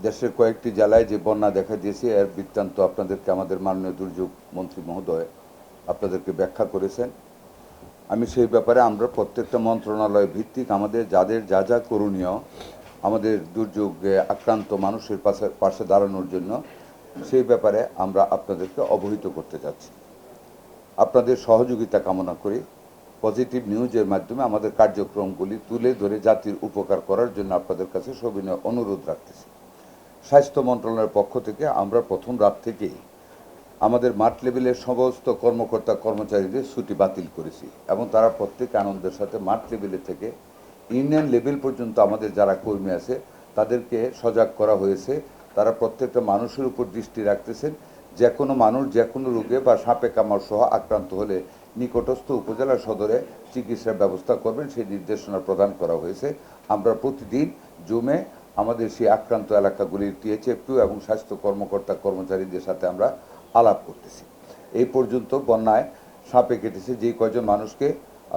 দেশের কয়েকটি জেলায় যে বন্যা দেখা দিয়েছে এর বৃত্তান্ত আপনাদেরকে আমাদের মাননীয় দুর্যোগ মন্ত্রী মহোদয় আপনাদেরকে ব্যাখ্যা করেছেন। আমি সেই ব্যাপারে আমরা প্রত্যেকটা মন্ত্রণালয় ভিত্তিক আমাদের যাদের যা যা করণীয় আমাদের দুর্যোগে আক্রান্ত মানুষের পাশে দাঁড়ানোর জন্য সেই ব্যাপারে আমরা আপনাদেরকে অবহিত করতে যাচ্ছি। আপনাদের সহযোগিতা কামনা করি। পজিটিভ নিউজের মাধ্যমে আমাদের কার্যক্রমগুলি তুলে ধরে জাতির উপকার করার জন্য আপনাদের কাছে সবিনয় অনুরোধ রাখতেছি। স্বাস্থ্য মন্ত্রণালয়ের পক্ষ থেকে আমরা প্রথম রাত থেকেই আমাদের মাঠ লেভেলের সমস্ত কর্মকর্তা কর্মচারীদের ছুটি বাতিল করেছি এবং তারা প্রত্যেক আনন্দের সাথে মাঠ লেভেলে থেকে ইউনিয়ন লেভেল পর্যন্ত আমাদের যারা কর্মী আছে তাদেরকে সজাগ করা হয়েছে। তারা প্রত্যেকটা মানুষের উপর দৃষ্টি রাখতেছেন। যে কোনো মানুষ যে কোনো রোগে বা সাপে কামড় সহ আক্রান্ত হলে নিকটস্থ উপজেলা সদরে চিকিৎসার ব্যবস্থা করবেন সেই নির্দেশনা প্রদান করা হয়েছে। আমরা প্রতিদিন জমে আমাদের সেই আক্রান্ত এলাকাগুলির টিএচএফ2 এবং স্বাস্থ্য কর্মকর্তা কর্মচারীদের সাথে আমরা আলাপ করতেছি। এই পর্যন্ত বন্যায় সাপে কেটেছে যেই কয়জন মানুষকে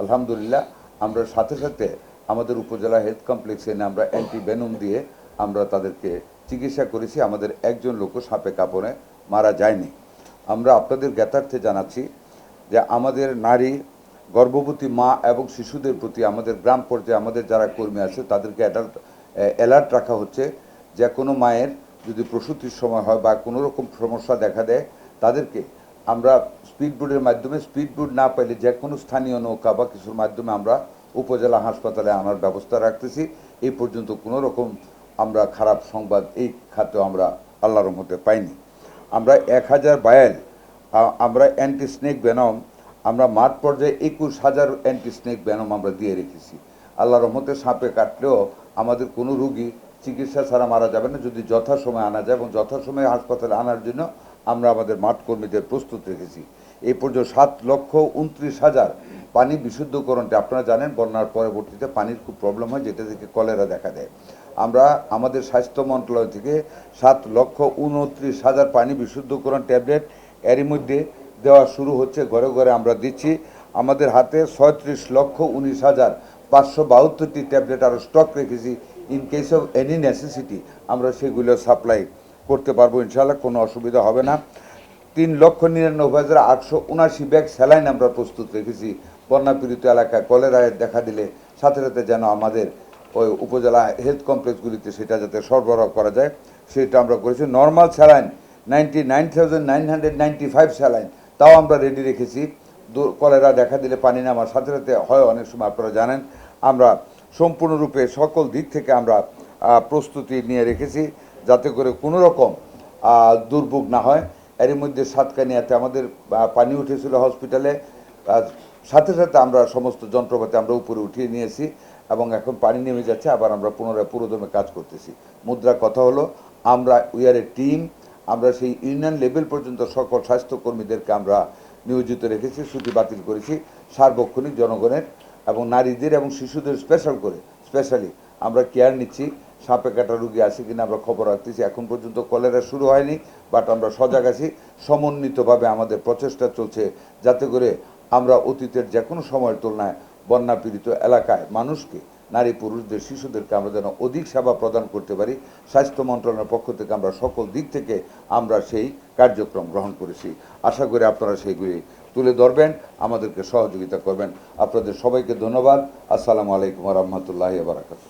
আলহামদুলিল্লাহ আমরা সাথে সাথে আমাদের উপজেলা হেলথ কমপ্লেক্সে এনে আমরা অ্যান্টিভেনম দিয়ে আমরা তাদেরকে চিকিৎসা করেছি। আমাদের একজন লোকও সাপে কামড়ে মারা যায়নি। আমরা আপনাদের জ্ঞাতার্থে জানাচ্ছি যে আমাদের নারী গর্ভবতী মা এবং শিশুদের প্রতি আমাদের গ্রাম পর্যায়ে আমাদের যারা কর্মী আছে তাদেরকে অ্যালার্ট রাখা হচ্ছে। যে কোনো মায়ের যদি প্রসূতির সময় হয় বা কোনো রকম সমস্যা দেখা দেয় তাদেরকে আমরা স্পিডবোটের মাধ্যমে, স্পিডবোট না পাইলে যে কোনো স্থানীয় নৌকা বা কিছুর মাধ্যমে আমরা উপজেলা হাসপাতালে আনার ব্যবস্থা রাখতেছি। এই পর্যন্ত কোনো রকম আমরা খারাপ সংবাদ এই খাতে আমরা আল্লাহর রহমতে পাইনি। আমরা 1000 ভায়েল আমরা অ্যান্টি স্নেক ভেনম আমরা মাঠ পর্যায়ে 21,000 অ্যান্টি স্নেক ভেনম আমরা দিয়ে রেখেছি। আল্লাহর রহমতে সাপে কাটলেও আমাদের কোনো রোগী চিকিৎসা ছাড়া মারা যাবে না যদি যথাসময়ে আনা যায়, এবং যথাসময়ে হাসপাতালে আনার জন্য আমরা আমাদের মাঠ কর্মীদের প্রস্তুত রেখেছি। এই পর্যন্ত 7,29,000 পানি বিশুদ্ধকরণটা আপনারা জানেন বন্যার পরবর্তীতে পানির খুব প্রবলেম হয় যেটা থেকে কলেরা দেখা দেয়। আমরা আমাদের স্বাস্থ্য মন্ত্রণালয় থেকে 7,29,000 পানি বিশুদ্ধকরণ ট্যাবলেট এরই মধ্যে দেওয়া শুরু হচ্ছে, ঘরে ঘরে আমরা দিচ্ছি। আমাদের হাতে 36,19,572টি ট্যাবলেট আরও স্টক রেখেছি। In case of any necessity আমরা সেগুলো সাপ্লাই করতে পারবো ইনশাআল্লাহ, কোনো অসুবিধা হবে না। 3,99,879 ব্যাগ স্যালাইন আমরা প্রস্তুত রেখেছি। বন্যাপীড়িত এলাকায় কলেরায় দেখা দিলে সাথে সাথে যেন আমাদের ওই উপজেলা হেলথ কমপ্লেক্সগুলিতে সেটা যাতে সরবরাহ করা যায় সেটা আমরা করেছি। নর্মাল স্যালাইন 99,995 স্যালাইন তাও আমরা রেডি রেখেছি। কলেরা দেখা দিলে পানি নামার সাথে সাথে হয় অনেক সময়, আপনারা জানেন। আমরা সম্পূর্ণরূপে সকল দিক থেকে আমরা প্রস্তুতি নিয়ে রেখেছি যাতে করে কোনো রকম দুর্ভোগ না হয়। এর মধ্যে সাতকানিয়াতে আমাদের পানি উঠেছিল হসপিটালে, সাথে সাথে আমরা সমস্ত যন্ত্রপাতি আমরা উপরে উঠিয়ে নিয়েছি এবং এখন পানি নেমে যাচ্ছে, আবার আমরা পুনরায় পুরোদমে কাজ করতেছি। মুদ্রা কথা হলো আমরা উই আর এ টিম। আমরা সেই ইউনিয়ন লেভেল পর্যন্ত সকল স্বাস্থ্যকর্মীদেরকে আমরা নিয়োজিত রেখেছি, ছুটি বাতিল করেছি। সার্বক্ষণিক জনগণের এবং নারীদের এবং শিশুদের স্পেশালি আমরা কেয়ার নিচ্ছি। সাপে কাটা রুগী আছে কিনা আমরা খবর রাখতেছি। এখন পর্যন্ত কলেরা শুরু হয়নি, বাট আমরা সজাগ আছি। সমন্বিতভাবে আমাদের প্রচেষ্টা চলছে যাতে করে আমরা অতীতের যে কোনো সময়ের তুলনায় বন্যা পীড়িত এলাকায় মানুষকে, নারী পুরুষদের শিশুদেরকে আমরা যেন অধিক সেবা প্রদান করতে পারি। স্বাস্থ্য মন্ত্রণালয়ের পক্ষ থেকে আমরা সকল দিক থেকে আমরা সেই কার্যক্রম গ্রহণ করেছি। আশা করি আপনারা সেইগুলি তুলে ধরবেন, আমাদেরকে সহযোগিতা করবেন। আপনাদের সবাইকে ধন্যবাদ। আসসালামু আলাইকুম ওয়া রাহমাতুল্লাহি ওয়া বারাকাতুহু।